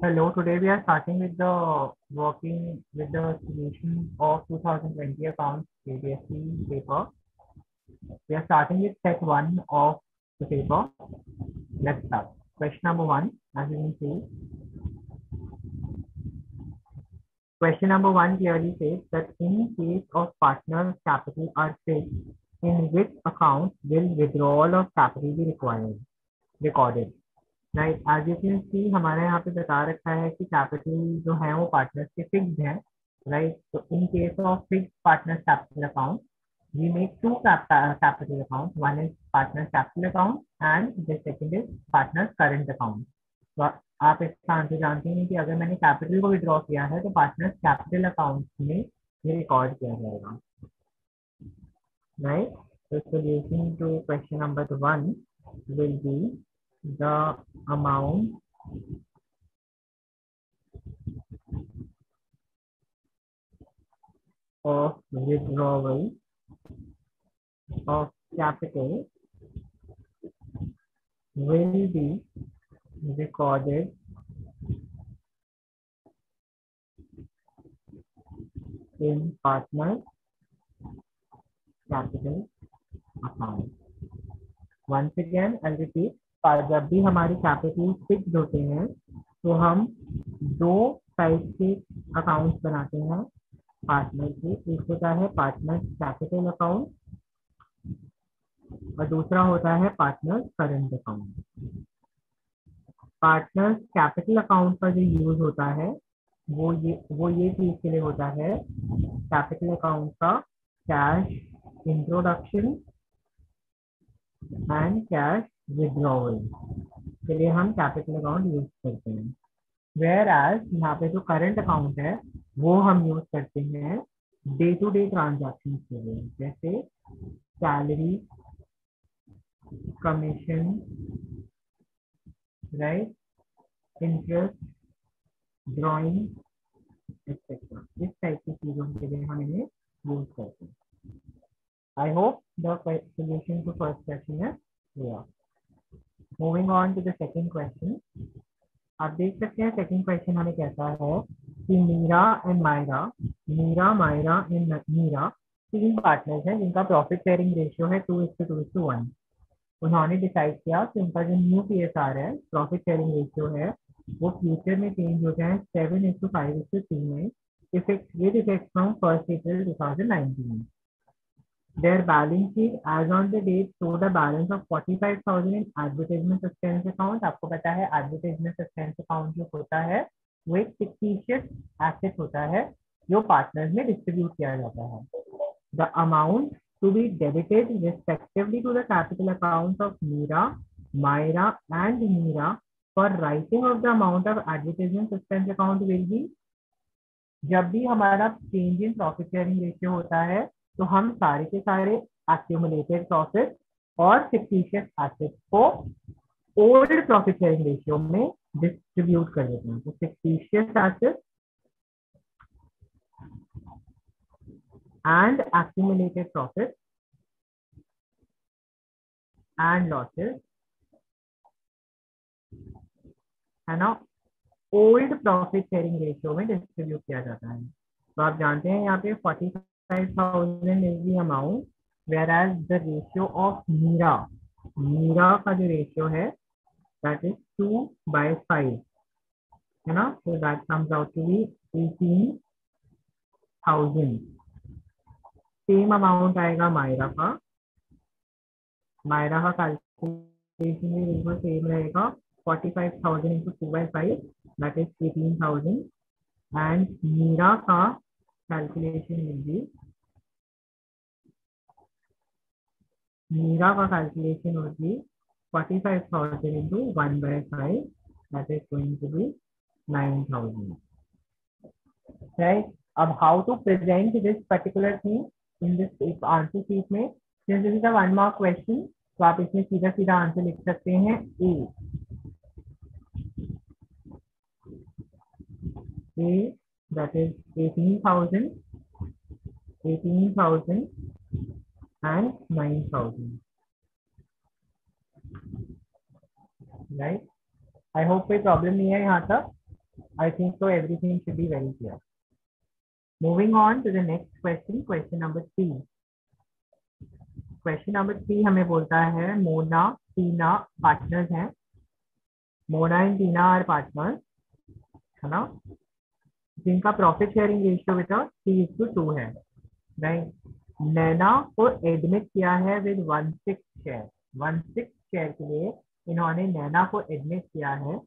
Hello, today we are starting with the working with the solution of 2020 accounts KBSE paper. We are starting with set 1 of the paper. Let's start. Question number 1, as you can see. Question number 1 clearly says that in case of partner capital are fixed, in which account will withdrawal of capital be recorded? Right, as you can see हमारे यहाँ पे बता रखा है कि capital जो है वो पार्टनर्स के फिक्स्ड है। राइट, तो in case of fixed partners capital account we make two capital account, one is partners capital account and the second is partners current account. तो आप इसका आंसर जानते हैं कि अगर मैंने कैपिटल को विड्रॉ किया है तो पार्टनर्स कैपिटल अकाउंट में ये रिकॉर्ड किया जाएगा। राइट, तो solution to question number 1 will be the amount of withdrawal of capital will be recorded in partner capital account. Once again, I'll repeat. जब भी हमारी कैपिटल फिक्स्ड होते हैं तो हम दो टाइप के अकाउंट्स बनाते हैं पार्टनर के। एक होता है पार्टनर कैपिटल अकाउंट और दूसरा होता है partner current account. Partner capital account का जो यूज होता है वो ये चीज के लिए होता है, कैपिटल अकाउंट का cash introduction and cash withdrawal के लिए हम कैपिटल अकाउंट यूज करते हैं। वेयर एज यहाँ पे जो करंट अकाउंट है वो हम यूज करते हैं डे टू डे ट्रांजैक्शन के लिए, जैसे salary, commission, right, interest, drawing etcetera. इस टाइप की चीजों के लिए हम इन्हें यूज करते हैं। I hope the solution to first question is clear. Moving on to the second question. आप देख सकते हैं सेकंड क्वेश्चन हमें कहता है कि मीरा एंड मायरा, मायरा एंड मीरा तीन पार्टनर्स हैं जिनका प्रॉफिट शेयरिंग रेशियो है 2:1। उन्होंने डिसाइड किया कि उनका जो न्यू PSR है, प्रॉफिट शेयरिंग रेशियो है, वो फ्यूचर में चेंज हो जाए 7:5:3 में, with effect from 1st April 2019. Their balance sheet as on the date showed a balance of 45,000 in advertisement expense account. आपको पता है advertisement expense account जो होता है वो एक fictitious asset होता है जो partners में distribute किया जाता है। The amount to be debited respectively to the capital accounts of Meera, Myra and Meera for writing of the amount of advertisement expense account will be, जब भी हमारा change in profit sharing ratio होता है तो हम सारे के सारे एक्यूमुलेटेड प्रॉफिट और फिक्टिशियस एसेट को ओल्ड प्रॉफिट शेयरिंग रेशियो में डिस्ट्रीब्यूट कर देते हैं। तो fictitious asset and accumulated profit and losses है ना, ओल्ड प्रॉफिट शेयरिंग रेशियो में डिस्ट्रीब्यूट किया जाता है। तो आप जानते हैं यहाँ पे 45,000 is the amount, whereas the ratio of Meera का जो रेशियो है दैट इज 2/5 है ना, so that comes out to be 18,000। Same amount आएगा मायरा का कैलकुलेशन भी बिल्कुल सेम रहेगा, 45,000 into 2/5 that is 18,000 and Meera का कैलकुलेशन will be, मीरा का calculation would be 45,000 into 1/5 that is going to be 9,000। right, अब how to present this particular thing in this answer sheet में, since this is a 1 mark question तो आप इसमें सीधा सीधा answer लिख सकते हैं A that is 18,000 and 9,000। Right, I hope कोई प्रॉब्लम नहीं है यहाँ तक। I think so everything should be very clear. Moving on to the next question, question number 3. Question number 3 हमें बोलता है मोना टीना पार्टनर्स हैं. Mona and Tina are partners, है ना, जिनका प्रॉफिट शेयरिंग रेशियो बेटा 3:2 है. राइट. नैना को एडमिट किया है विद 1/6 शेयर. 1/6 शेयर के लिए इन्होंने नैना को एडमिट किया है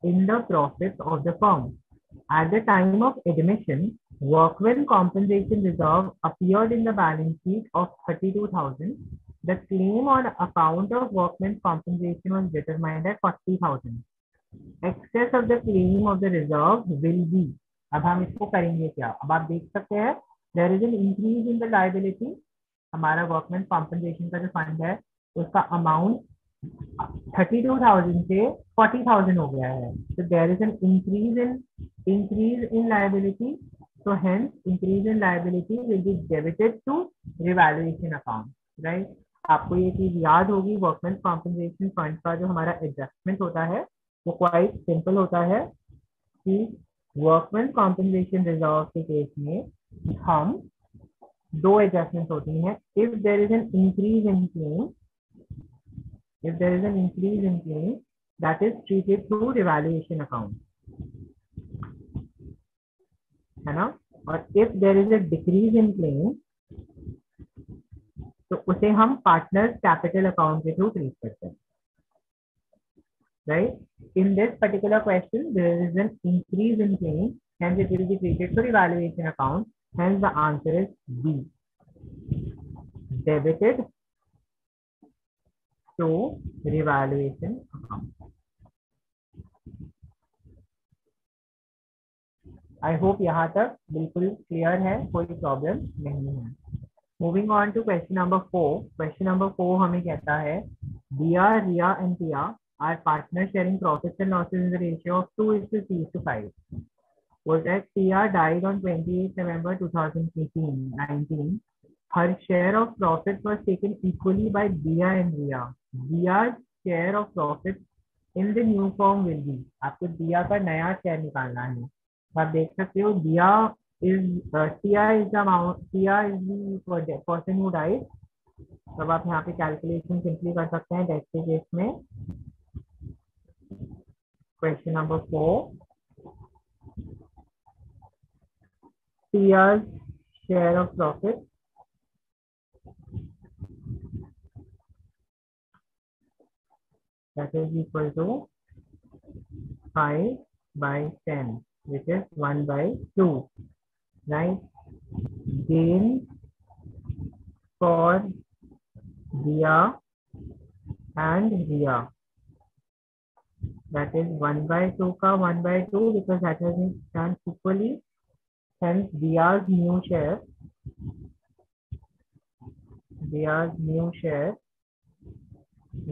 in the profit of the firm. At the time of admission, workman compensation reserve appeared in the balance sheet of 32,000. The claim on account of workman's compensation was determined at 40,000. Excess of the claim of the reserve will be. अब हम इसको करेंगे क्या? अब आप देख सकते हैं there is an increase in the liability. हमारा वर्कमैन कॉम्पनसेशन का जो फंड है उसका अमाउंट 32,000 से 40,000 हो गया है. So there is an increase in liability. So hence increase in liability will be debited to revaluation account. Right? आपको ये चीज याद होगी, वर्कमैन कॉम्पनसेशन फंड का जो हमारा एडजस्टमेंट होता है वो क्वाइट सिंपल होता है कि वर्कमैन कॉम्पनसेशन रिजर्व के केस में हम दो एडजस्टमेंट होती हैं. If there is an increase in claim, if there is an increase in claim, that is treated through revaluation account, है ना. और if there is a decrease in claim, तो उसे हम पार्टनर्स कैपिटल अकाउंट के through treat करते हैं. Right? In this particular question, there is an increase in claim, hence it will be treated through revaluation account. Hence the answer is B. Debited to revaluation account. I hope यहाँ तक बिल्कुल clear है, कोई problem नहीं है. Moving on to question number 4. Question number 4 हमें कहता है Diya, Riya and Piya are partner sharing profits and losses in the ratio of 2:3:5. Was that Tia died on 28 November 2019. Her share of profit was taken equally by Dia and Ria. Dia's share of profit in the new form will be. आपको दिया का नया share निकालना है. आप देख सकते हो दिया is Tia is the amount, Tia is the person who died. तब आप यहाँ पे कैलकुलेशन सिंपली कर सकते हैं डेथ के केस में. Question number 4. Tia's share of profit that is equal to 5/10, which is 1/2. Right? Gain for Dia and Ria, that is 1/2 का 1/2 because that has been done equally. Hence Dia's new share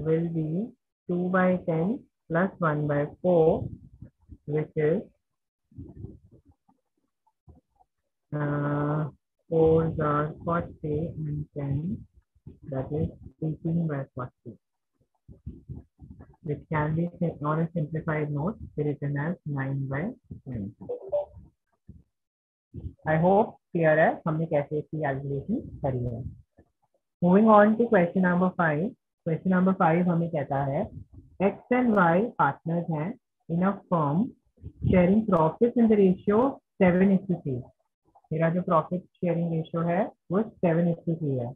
will be 2/10 plus 1/4, which is 4s are 40 and 10, that is 18/40, which can be on a simplified note written as 9/20. I hope clear है हमने कैसे इसकी calculation करी है. Moving on to question number 5. Question number 5 हमें कहता है X and Y partners हैं in a firm sharing profit in the ratio 7:3. मेरा जो प्रॉफिट शेयरिंग रेशियो है वो 7:3 है.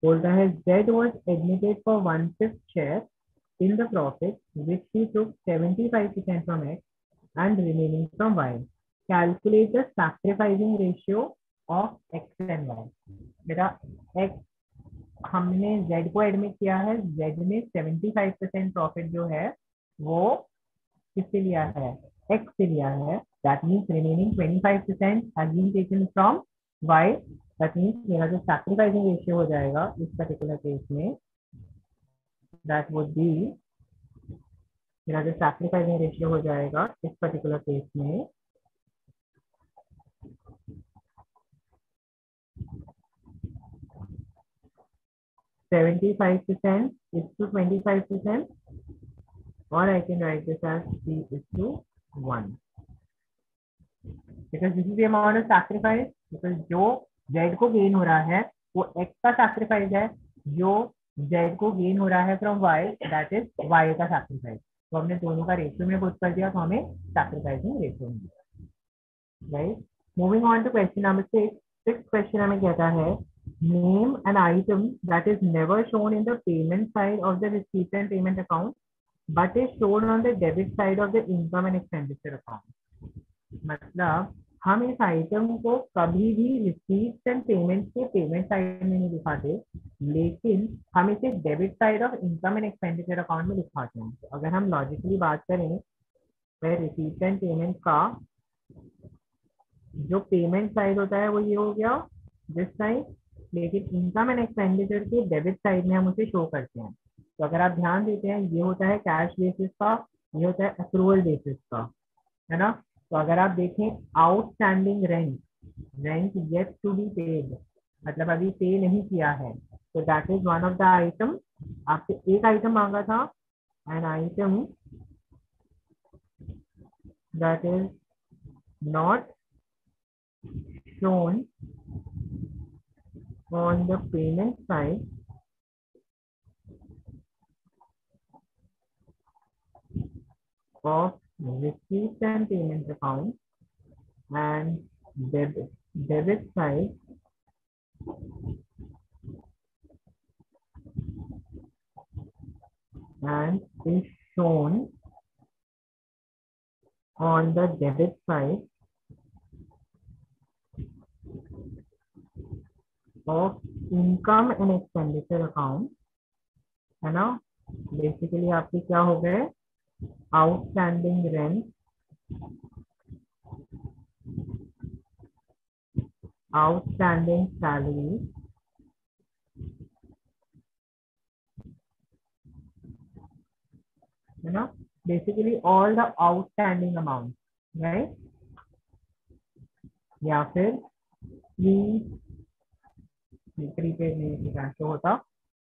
बोलता है Z was admitted for 1/5 share in the profit which he took 75% from X and remaining from Y. Calculate the sacrificing ratio of X and Y. बेटा X हमने Z को एडमिट किया है, Z में 75% प्रॉफिट जो है वो किससे लिया है? X से लिया है. That means remaining 25% has been taken from Y. That means मेरा जो sacrificing ratio हो जाएगा इस particular केस में, that would be मेरा जो sacrificing ratio हो जाएगा इस particular केस में 75% is to 25%, or I can write this as 3:1. Because this is the amount of sacrifice, because जो जेड को गेन हो रहा है वो एक्स का सैक्रिफाइस है, जो जेड को गेन हो रहा है from Y that is Y का सैक्रिफाइस। तो हमने दोनों का रेशियो में पुट कर दिया तो हमें सैक्रिफाइसिंग रेशियो मिला, right. Moving on to question number 6। Six question हमें कहता है name an item that is never shown in the payment side of the receipt and payment account but is shown on the debit side of the income and expenditure account. मतलब हम इस item को कभी भी receipt and payment के payment side में नहीं दिखाते, लेकिन हम इसे debit side of income and expenditure account में दिखाते हैं। तो अगर हम लॉजिकली बात करें वह रिसीप्ट एंड पेमेंट का जो पेमेंट साइड होता है वो ये हो गया दिस साइड, लेकिन इनकम एंड एक्सपेंडिचर के डेबिट साइड में हम उसे शो करते हैं। तो अगर आप ध्यान देते हैं ये होता है कैश बेसिस का, ये होता है अप्रूवल बेसिस का, है ना। तो अगर आप देखें outstanding rent, rent yet to be paid, मतलब अभी पे नहीं किया है, तो that is one of the item. आपसे एक आइटम मांगा था, an item that is not shown on the payment side of receipt and payment account and debit side and is shown on the debit side of income and expenditure account, है ना। Basically आपके क्या हो गए, outstanding rent, outstanding salary, है ना। Basically all the outstanding amount, right. या फिर प्रीपेड नहीं शो होता,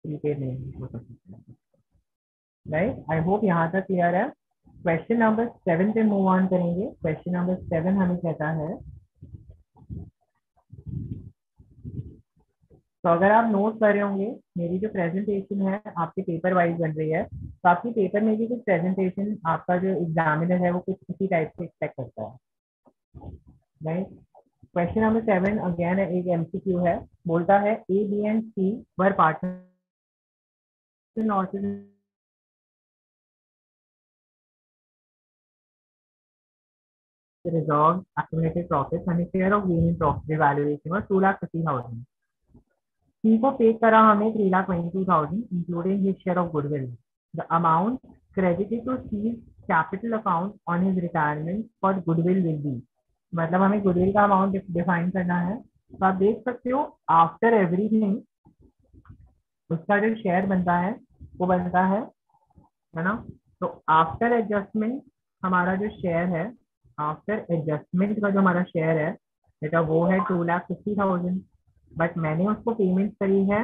प्रीपेड नहीं हो सकता, राइट। आई होप यहाँ तक क्लियर है। क्वेश्चन नंबर 7 पे मूव ऑन करेंगे। क्वेश्चन नंबर 7 हमें कहता है, तो अगर आप नोट कर रहे होंगे मेरी जो प्रेजेंटेशन है आपके पेपर वाइज बन रही है, तो आपके पेपर में भी कुछ प्रेजेंटेशन आपका जो एग्जामिनर है वो कुछ इसी टाइप से एक्सपेक्ट करता है, राइट। क्वेश्चन नंबर 7 अगेन एक एमसीक्यू है। बोलता है A B and C were partner resolved accumulated profits and a share of gain in profit evaluation was 2,50,000. C को पे करा हमें 3,22,000 including his share of goodwill. The amount credited to C's capital account on his retirement for goodwill will be, मतलब हमें goodwill का amount define करना है। तो आप देख सकते हो आफ्टर एवरीथिंग उसका जो शेयर बनता है वो बनता है ना। तो आफ्टर एडजस्टमेंट हमारा जो शेयर है, आफ्टर एडजस्टमेंट का जो हमारा शेयर है बेटा वो है 2,50,000, बट मैंने उसको पेमेंट करी है,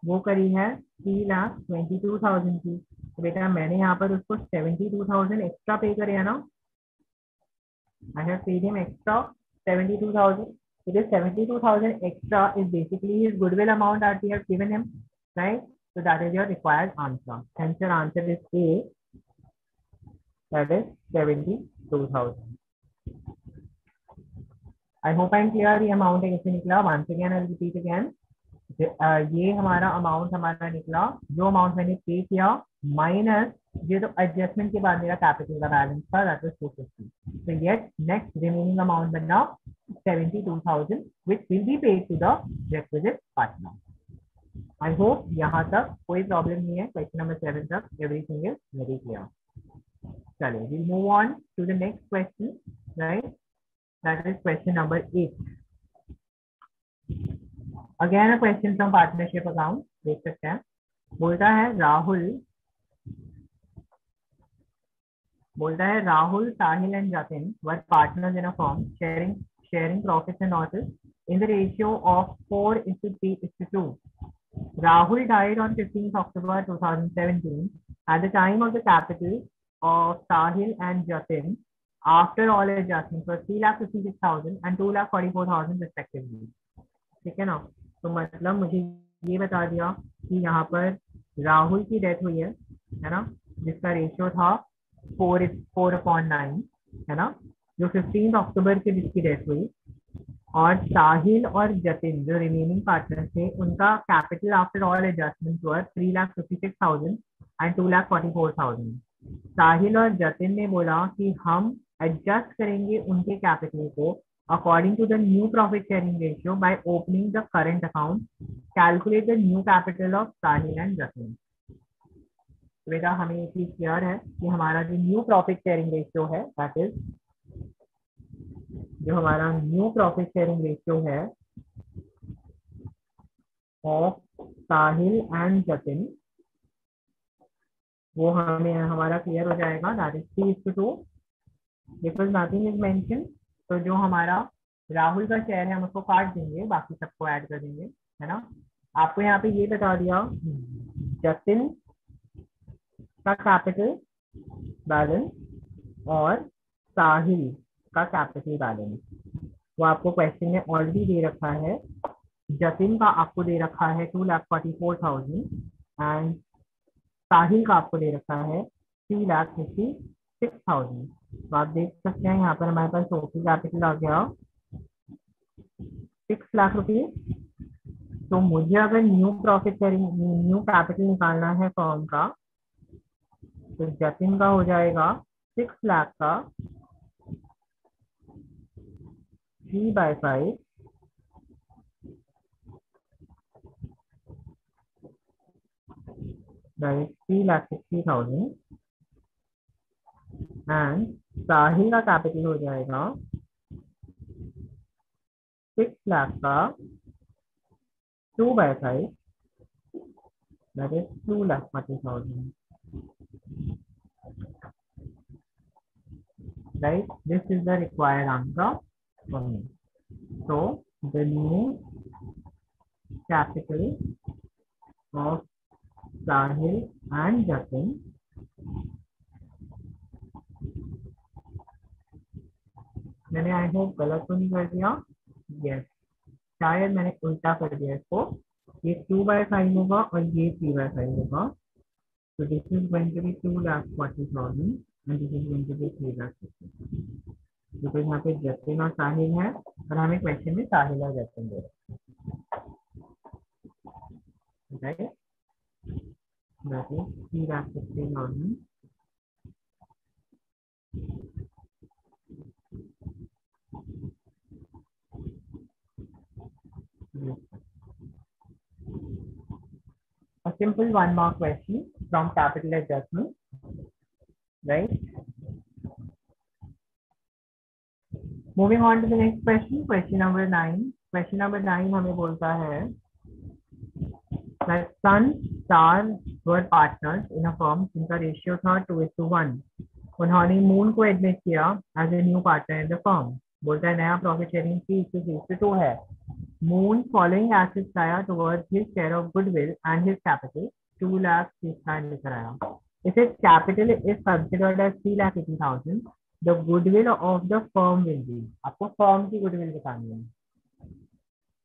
वो करी है 3,22,000 की। तो बेटा मैंने यहाँ पर उसको 72,000 एक्स्ट्रा पे करे है ना। I have paid him extra 72,000. So this 72,000 extra is basically his goodwill amount that we have given him, right? So that is your required answer. Hence your answer is A, that is 72,000. I hope I'm clear ये amount कैसे निकला। Once again I'll repeat again. ये हमारा amount हमारा निकला, जो amount मैंने पे किया माइनस ये तो एडजस्टमेंट के बाद मेरा कैपिटल का बैलेंस था that was 250. So yet next remaining amount बना 72,000 which will be paid to the requisite partner. I hope यहाँ तक कोई प्रॉब्लम नहीं है। क्वेश्चन नंबर 7 तक एवरीथिंग इज वेरी क्लियर। चलिए we'll move on to the next question, right? That is question number 8. Again a question from partnership account, देख सकते हैं। बोलता है Rahul, Sahil and Jatin were partners in a firm sharing profits and losses in the ratio of 4:3:2. Rahul died on 15th October 2017. At the time of the capital of Sahil and Jatin after all adjustments was 3,56,000 and 2,44,000 respectively. ठीक है ना। तो मतलब मुझे ये बता दिया कि यहाँ पर राहुल की डेथ हुई है ना, जिसका रेशियो था 4:9, है ना, जो 15 अक्टूबर के जिसकी डेथ हुई। और साहिल और जतिन जो रिमेनिंग पार्टनर थे, उनका capital after all adjustment were 3,56,000 and 2,44,000। साहिल और जतिन ने बोला कि हम एडजस्ट करेंगे उनके कैपिटल को according to the new profit sharing ratio by opening the current account, calculate the new capital of Sahil and Jatin. बेटा हमें ये चीज क्लियर है कि हमारा जो न्यू प्रॉफिट शेयरिंग रेशियो है, दैट इज जो हमारा न्यू प्रॉफिट शेयरिंग रेशियो है ऑफ साहिल एंड जतिन, वो हमें हमारा क्लियर हो जाएगा, that is 3:2 because nothing is mention. तो जो हमारा राहुल का शेयर है हम उसको काट देंगे, बाकी सबको ऐड कर देंगे, है ना। आपको यहाँ पे ये बता दिया जतिन का कैपिटल बैलेंस और साहिल का कैपिटल बैलेंस, वो आपको क्वेश्चन में ऑलरेडी दे रखा है। जतिन का आपको दे रखा है 2,44,000 एंड साहिल का आपको दे रखा है 3,56,000। तो आप देख सकते हैं यहाँ पर हमारे पास टोटल कैपिटल आ गया 6 लाख रुपीज। तो मुझे अगर new profit sharing new capital निकालना है फर्म का, तो जतिन का हो जाएगा 6 लाख का 3/5 3,60,000 एंड साहिल का कैपिटल हो जाएगा 6 लाख का 2/5, that is 2,40,000. Right? This is the required answer for me. So the new capital of Sahil and Jatin मैंने आई होप गलत तो नहीं कर दिया। यस, शायद मैंने उल्टा कर दिया इसको, ये 2/5 होगा और ये 3/5 होगा। So this is going to be 2,40,000 and this is going to be 3,60,000, because यहाँ पे जतिन और साहिल है और हमें क्वेश्चन में साहिल और जतिन दे रहे हैं, that is 3,60,000 a simple 1 mark question from capital adjustment, right? Moving on to the next question, question number 9. Question number 9 हमें बोलता है that Sun Star were partners in a firm जिनका रेशियो था 2:1। उन्होंने मून को एडमिट किया as a new partner in the firm. बोलता है नया प्रॉफिट शेयरिंग 3:2 है। मून फॉलोइंग एसेट्स आया towards his share of goodwill and his capital 2 lakh लेकर आया। If his capital is considered as 3,80,000, the goodwill of the firm will be. आपको firm की goodwill बतानी है।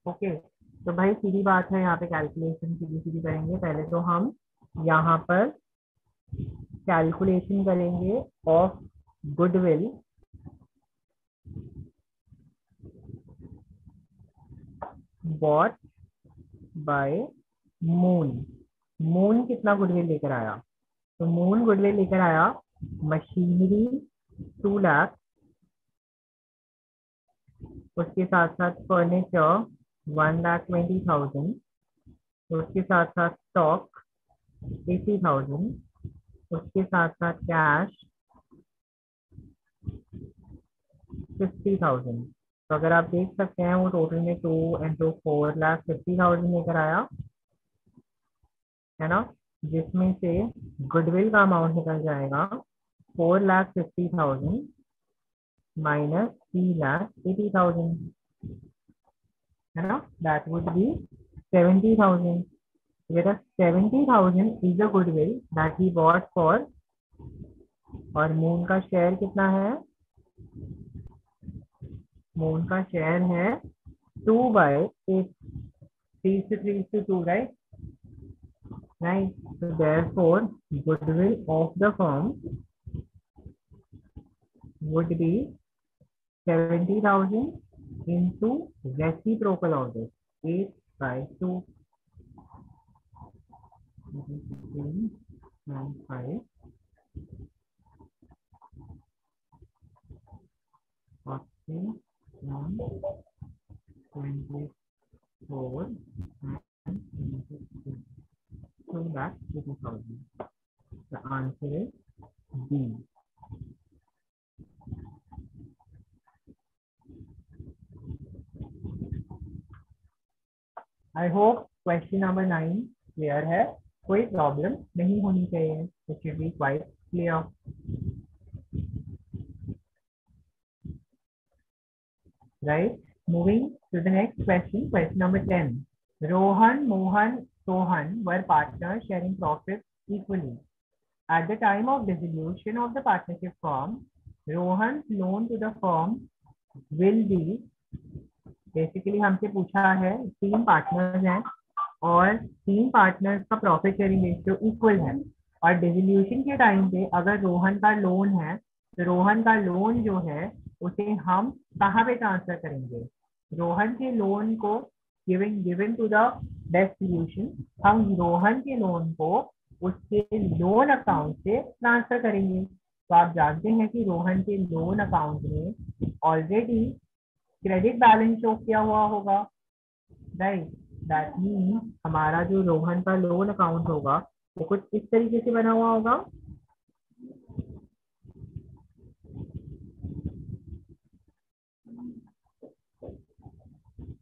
ओके, तो भाई सीधी बात है, यहाँ पे कैलकुलेशन सीधी करेंगे। पहले तो हम यहाँ पर कैलकुलेशन करेंगे of goodwill bought by moon. Moon कितना गुडविल लेकर आया? तो मून गुडविल लेकर आया मशीनरी 2 लाख, उसके साथ साथ फर्नीचर 1,20,000, उसके साथ साथ स्टॉक 80,000, उसके साथ साथ कैश 50,000। तो अगर आप देख सकते हैं वो टोटल में 2 into 4,50,000 लेकर आया, है ना, जिसमें से गुडविल का अमाउंट निकल जाएगा 4,50,000 माइनस 3,80,000, है ना, that would be 70,000। Whereas 70,000 is the goodwill that he bought for और मून का शेयर कितना है? मून का शेयर है 2/8, 3:2, right? Right. So therefore, goodwill of the firm would be 70,000 into reciprocal of this 8/2, 16 and 5, 14 and 24 and 26. So that's 20,000. The answer is B. I hope question number 9 clear है. कोई problem नहीं होनी चाहिए. It should be quite clear. Right. Moving to the next question. Question number 10. Rohan, Mohan, Sohan were partners sharing profits equally. At the time of dissolution of the partnership firm, Rohan's loan to the firm will be, basically हमसे पूछा है 3 partners हैं और 3 partners का profit sharing ratio equal है और dissolution के time पे अगर रोहन का लोन है तो रोहन का लोन जो है उसे हम कहाँ पे ट्रांसफर करेंगे? रोहन के लोन को गिवन टू द डिसोल्यूशन, हम रोहन के लोन को उसके लोन अकाउंट से ट्रांसफर करेंगे. तो आप जानते हैं कि रोहन के लोन अकाउंट में ऑलरेडी क्रेडिट बैलेंस शो किया हुआ होगा, राइट? दैट मीन्स हमारा जो रोहन का लोन अकाउंट होगा वो कुछ इस तरीके से बना हुआ होगा.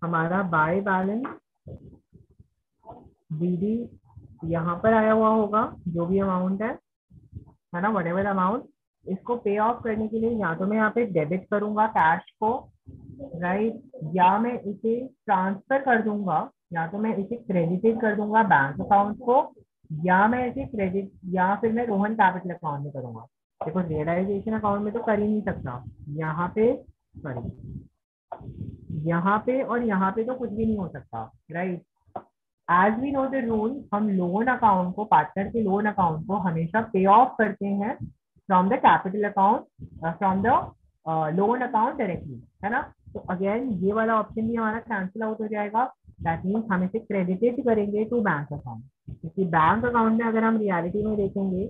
हमारा बाय बैलेंस बीडी यहाँ पर आया हुआ होगा, जो भी अमाउंट है ना, वट एवर अमाउंट. इसको पे ऑफ करने के लिए या तो मैं यहाँ पे डेबिट करूंगा कैश को, राइट, या मैं इसे ट्रांसफर कर दूंगा, या तो मैं इसे क्रेडिटेड कर दूंगा बैंक अकाउंट को, या मैं इसे क्रेडिट या फिर मैं रोहन कैपिटल अकाउंट में करूंगा. देखो रियलाइजेशन अकाउंट में तो कर ही नहीं सकता, यहाँ पे सॉरी यहाँ पे और यहाँ पे तो कुछ भी नहीं हो सकता, right? As we know the rule, हम लोन अकाउंट को, पार्टनर के लोन अकाउंट को हमेशा पे ऑफ करते हैं from the capital account, from the loan account directly, है ना. तो अगेन ये वाला ऑप्शन भी हमारा कैंसिल आउट हो जाएगा. दैट मीन्स हम इसे क्रेडिटेड करेंगे टू बैंक अकाउंट, क्योंकि बैंक अकाउंट में अगर हम रियलिटी में देखेंगे,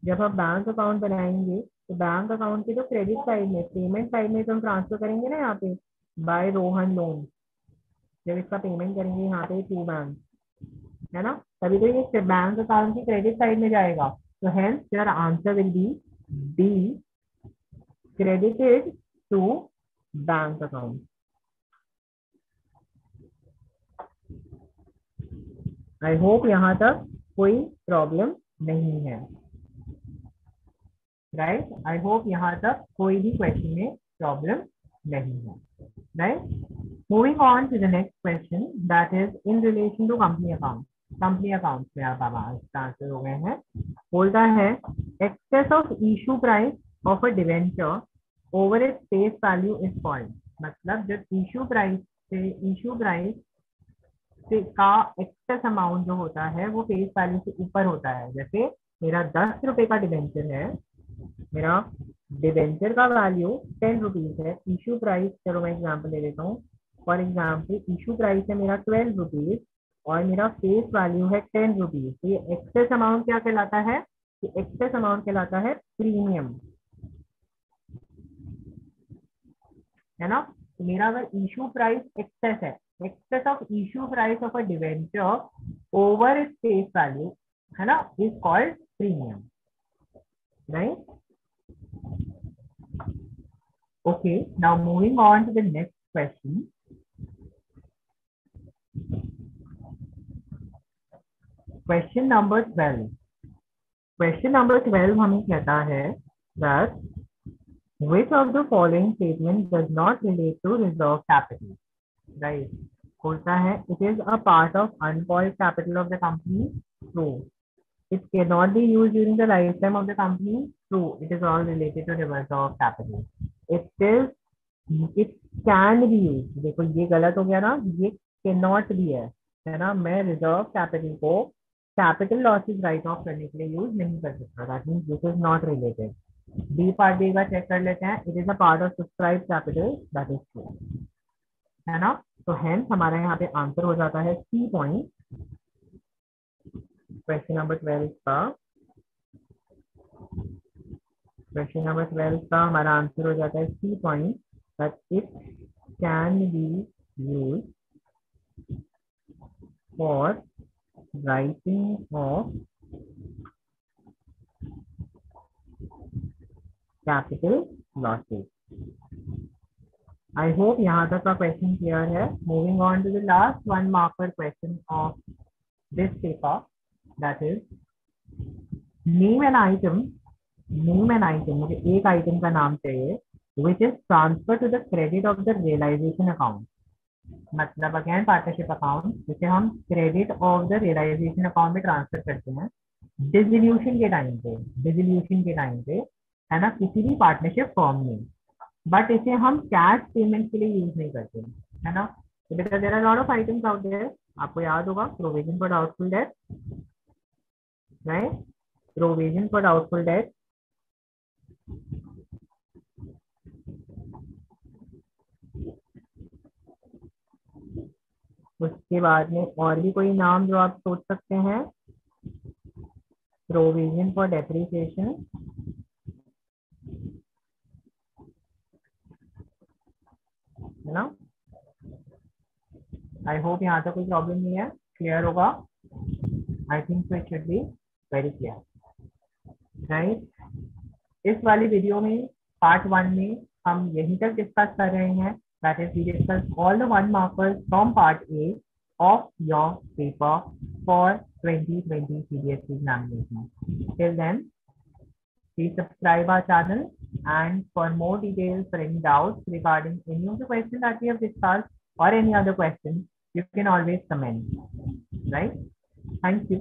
जब हम बैंक अकाउंट बनाएंगे तो बैंक अकाउंट के तो क्रेडिट साइड में, पेमेंट साइड में तो हम ट्रांसफर करेंगे ना यहाँ पे बाय रोहन लोन. जब इसका पेमेंट करेंगे यहाँ पे टू बैंक, है ना, तभी तो ये बैंक अकाउंट की क्रेडिट साइड में जाएगा. तो hence your answer will be D, credited to bank account. I hope यहाँ तक कोई प्रॉब्लम नहीं है, राइट? आई होप यहाँ तक कोई भी क्वेश्चन में प्रॉब्लम नहीं है, right? Moving on to the next question, that is in relation to company account. Company account में आप आंसर हो गए हैं. बोलता है excess of issue price of a debenture over its face value is called. मतलब जब इशू प्राइस से का एक्सेस अमाउंट जो होता है वो फेस वैल्यू से ऊपर होता है. जैसे मेरा 10 रुपए का डिवेंचर है, मेरा डिवेंचर का वैल्यू 10 रुपीज है, इशू प्राइस, चलो मैं एग्जांपल ले लेता हूँ. फॉर एग्जांपल इशू प्राइस है मेरा 12 रुपीज और मेरा फेस वैल्यू है 10 रुपीज. तो ये एक्सेस अमाउंट क्या कहलाता है? ये एक्सेस अमाउंट कहलाता है प्रीमियम, है ना. तो मेरा अगर इशू प्राइस एक्सेस है, excess of issue price of a debenture over its face value, है ना, is called premium, right? Okay, now moving on to the next question. Question number 12. Question number 12 हमें कहता है that which of the following statement does not relate to reserve capital, right? बोलता है it is a part of uncalled capital of the company. True. It cannot be used during the lifetime of the company. True, it is all related to reversal of capital. It is, it can be used. देखो ये गलत हो गया ना, ये cannot भी है ना. मैं रिजर्व कैपिटल को कैपिटल लॉसेस राइट ऑफ करने के लिए यूज नहीं कर सकता. That means this is not related. B part B का चेक कर लेते हैं. It is a part of subscribe capital, that is true, है ना. तो हेंस हमारा यहाँ पे आंसर हो जाता है सी पॉइंट. क्वेश्चन नंबर 12 का, क्वेश्चन नंबर 12 का हमारा आंसर हो जाता है C point, that it can be use for writing off capital losses. I hope यहाँ तक का क्वेश्चन क्लियर है. Moving on to the last one marker question of this paper, that is name an item. Name an item, मुझे एक item का नाम चाहिए which is transfer to the credit of the realisation account. मतलब again partnership account जिसे हम credit of the realisation account में transfer करते हैं डिसोल्यूशन के टाइम पे. डिसोल्यूशन के टाइम पे, है ना, किसी भी पार्टनरशिप फॉर्म में. बट इसे हम कैश पेमेंट के लिए यूज नहीं करते, है ना. तो बेटा there are lot of items out there. आपको याद होगा provision for doubtful debt, right. Provision for doubtful debt, उसके बाद में और भी कोई नाम जो आप सोच सकते हैं. प्रोविजन फॉर डेप्रिसिएशन, है ना. आई होप यहाँ तक कोई प्रॉब्लम नहीं है. क्लियर होगा. I think so it should be very clear, right. इस वाली वीडियो में पार्ट 1 में हम यहीं तक डिस्कस कर रहे हैं. That is we discuss all the 1 markers from part A of your paper for 2020 CBSE examination. Till then, please subscribe our channel, and for more details or any doubts regarding any of the questions that we have discussed or any other questions, you can always comment, right. Thank you.